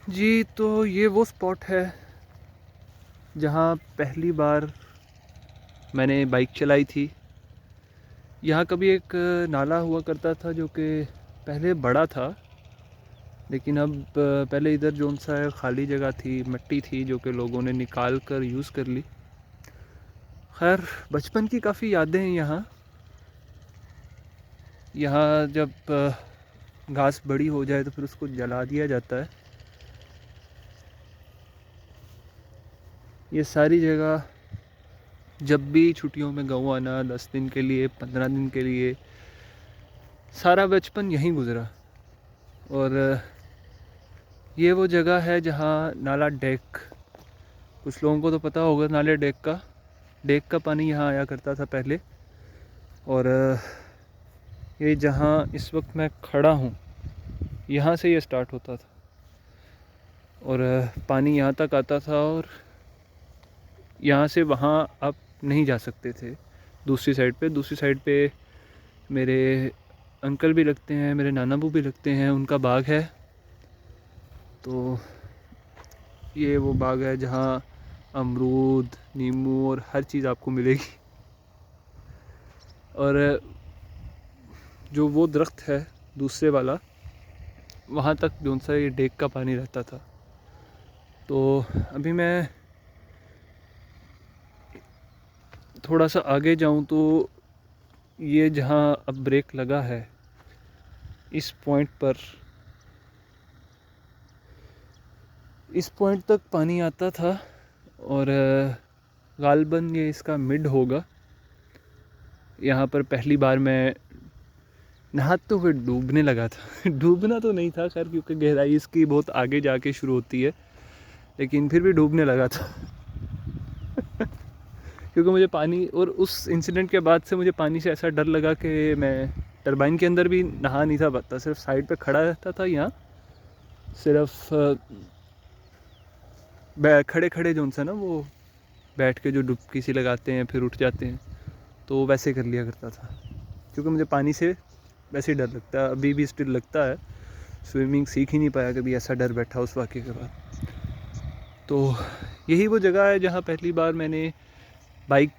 जी, तो ये वो स्पॉट है जहाँ पहली बार मैंने बाइक चलाई थी। यहाँ कभी एक नाला हुआ करता था जो कि पहले बड़ा था, लेकिन अब पहले इधर जो सा खाली जगह थी, मिट्टी थी जो कि लोगों ने निकाल कर यूज़ कर ली। खैर, बचपन की काफ़ी यादें हैं यहाँ। यहाँ जब घास बड़ी हो जाए तो फिर उसको जला दिया जाता है। ये सारी जगह जब भी छुट्टियों में गाँव आना, 10 दिन के लिए, 15 दिन के लिए, सारा बचपन यहीं गुज़रा। और ये वो जगह है जहाँ नाला डेक, कुछ लोगों को तो पता होगा नाले डेक का पानी यहाँ आया करता था पहले। और ये जहाँ इस वक्त मैं खड़ा हूँ, यहाँ से ये स्टार्ट होता था और पानी यहाँ तक आता था। और यहाँ से वहाँ आप नहीं जा सकते थे दूसरी साइड पे मेरे अंकल भी लगते हैं, मेरे नानाबू भी लगते हैं, उनका बाग है। तो ये वो बाग है जहाँ अमरूद, नींबू और हर चीज़ आपको मिलेगी। और जो वो दरख्त है दूसरे वाला, वहाँ तक जो सा ये डेक का पानी रहता था। तो अभी मैं थोड़ा सा आगे जाऊँ तो ये जहाँ अब ब्रेक लगा है, इस पॉइंट तक पानी आता था। और गालबन ये इसका मिड होगा। यहाँ पर पहली बार मैं नहा तो फिर डूबने लगा था डूबना तो नहीं था खैर, क्योंकि गहराई इसकी बहुत आगे जाके शुरू होती है, लेकिन फिर भी डूबने लगा था क्योंकि मुझे पानी, और उस इंसिडेंट के बाद से मुझे पानी से ऐसा डर लगा कि मैं टरबाइन के अंदर भी नहा नहीं था पाता, सिर्फ साइड पे खड़ा रहता था। यहाँ सिर्फ खड़े खड़े जो उनसे ना वो बैठ के जो डुबकी सी लगाते हैं फिर उठ जाते हैं, तो वैसे कर लिया करता था। क्योंकि मुझे पानी से वैसे ही डर लगता है, अभी भी स्टिल लगता है। स्विमिंग सीख ही नहीं पाया कभी, ऐसा डर बैठा उस वाक़े के बाद। तो यही वो जगह है जहाँ पहली बार मैंने बाइक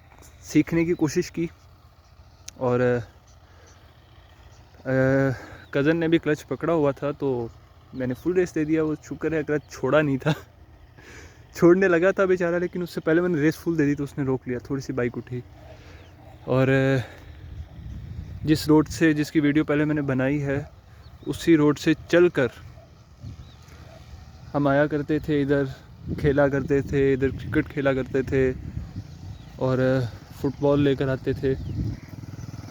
सीखने की कोशिश की। और कज़न ने भी क्लच पकड़ा हुआ था तो मैंने फुल रेस दे दिया। वो शुक्र है क्लच छोड़ा नहीं था छोड़ने लगा था बेचारा, लेकिन उससे पहले मैंने रेस फुल दे दी तो उसने रोक लिया, थोड़ी सी बाइक उठी। और जिस रोड से, जिसकी वीडियो पहले मैंने बनाई है, उसी रोड से चलकर हम आया करते थे, इधर खेला करते थे, इधर क्रिकेट खेला करते थे और फुटबॉल लेकर आते थे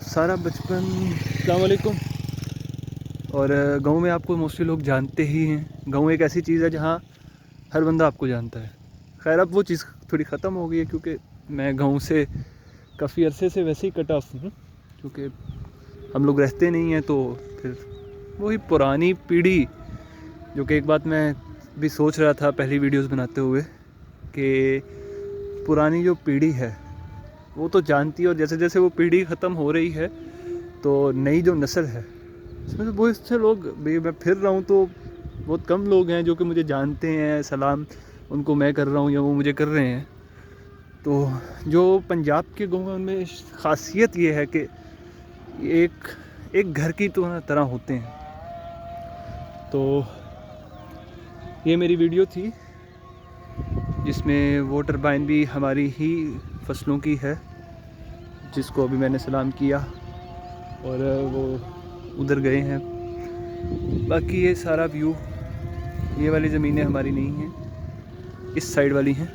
सारा बचपन। अस्सलाम वालेकुम। और गांव में आपको मोस्टली लोग जानते ही हैं। गांव एक ऐसी चीज़ है जहां हर बंदा आपको जानता है। खैर अब वो चीज़ थोड़ी ख़त्म हो गई है, क्योंकि मैं गांव से काफ़ी अरसे से वैसे ही कट ऑफ हूँ, क्योंकि हम लोग रहते नहीं हैं। तो फिर वही पुरानी पीढ़ी, जो कि एक बात मैं भी सोच रहा था पहली वीडियोस बनाते हुए, कि पुरानी जो पीढ़ी है वो तो जानती है, और जैसे जैसे वो पीढ़ी ख़त्म हो रही है तो नई जो नस्ल है इसमें से बहुत से लोग, मैं फिर रहा हूँ तो बहुत कम लोग हैं जो कि मुझे जानते हैं, सलाम उनको मैं कर रहा हूँ या वो मुझे कर रहे हैं। तो जो पंजाब के गाँव में ख़ासियत ये है कि एक घर की तरह होते हैं। तो ये मेरी वीडियो थी जिसमें वो टरबाइन भी हमारी ही फसलों की है, जिसको अभी मैंने सलाम किया और वो उधर गए हैं। बाकी ये सारा व्यू, ये वाली ज़मीनें हमारी नहीं हैं, इस साइड वाली हैं।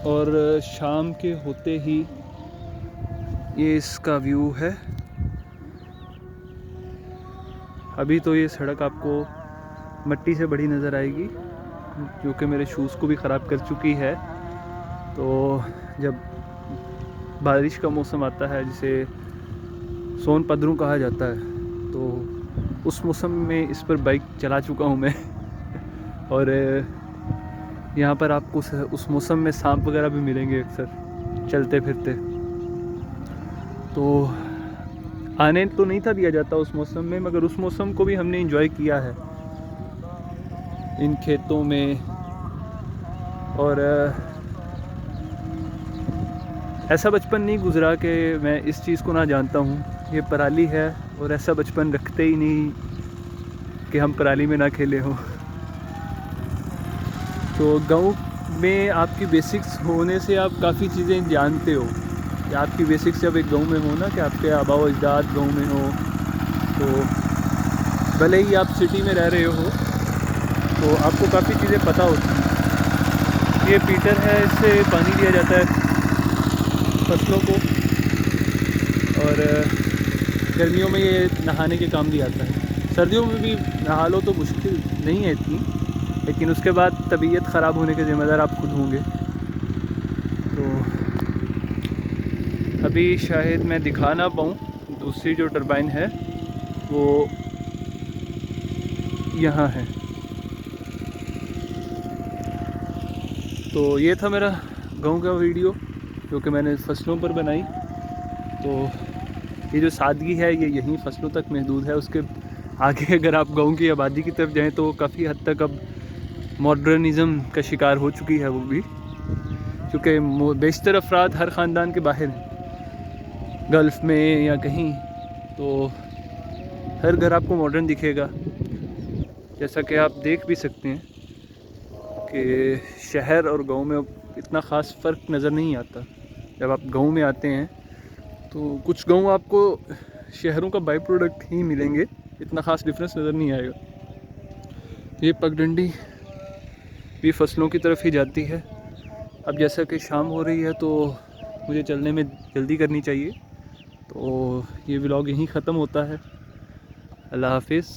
और शाम के होते ही ये इसका व्यू है। अभी तो ये सड़क आपको मिट्टी से बड़ी नज़र आएगी, जो कि मेरे शूज़ को भी ख़राब कर चुकी है। तो जब बारिश का मौसम आता है, जिसे सोन पदरू कहा जाता है, तो उस मौसम में इस पर बाइक चला चुका हूँ मैं और यहाँ पर आपको उस मौसम में सांप वगैरह भी मिलेंगे अक्सर चलते फिरते। तो आने तो नहीं था दिया जाता उस मौसम में, मगर उस मौसम को भी हमने एंजॉय किया है इन खेतों में। और ऐसा बचपन नहीं गुज़रा कि मैं इस चीज़ को ना जानता हूँ। ये पराली है और ऐसा बचपन रखते ही नहीं कि हम पराली में ना खेले हों। तो गाँव में आपकी बेसिक्स होने से आप काफ़ी चीज़ें जानते हो कि आपकी बेसिक्स जब एक गाँव में हो ना, कि आपके आबा व अजदाद गाँव में हो, तो भले ही आप सिटी में रह रहे हो तो आपको काफ़ी चीज़ें पता होती हैं। ये पीटर है, इससे पानी दिया जाता है फसलों को, और गर्मियों में ये नहाने के काम भी आता है। सर्दियों में भी नहा लो तो मुश्किल नहीं है इतनी, लेकिन उसके बाद तबीयत ख़राब होने के ज़िम्मेदार आप खुद होंगे। तो अभी शायद मैं दिखा ना पाऊँ, दूसरी जो टरबाइन है वो यहाँ है। तो ये था मेरा गांव का वीडियो जो कि मैंने फसलों पर बनाई। तो ये जो सादगी है ये यहीं फसलों तक महदूद है। उसके आगे अगर आप गांव की आबादी की तरफ जाएं तो काफ़ी हद तक अब मॉडर्निज़म का शिकार हो चुकी है वो भी, क्योंकि बेशतर अफराद हर ख़ानदान के बाहर हैं, गल्फ़ में या कहीं। तो हर घर आपको मॉडर्न दिखेगा, जैसा कि आप देख भी सकते हैं कि शहर और गांव में इतना ख़ास फ़र्क नज़र नहीं आता। जब आप गांव में आते हैं तो कुछ गांव आपको शहरों का बाई प्रोडक्ट ही मिलेंगे, इतना ख़ास डिफरेंस नज़र नहीं आएगा। ये पगडंडी भी फसलों की तरफ ही जाती है। अब जैसा कि शाम हो रही है तो मुझे चलने में जल्दी करनी चाहिए, तो ये व्लॉग यहीं ख़त्म होता है। अल्लाह हाफिज़।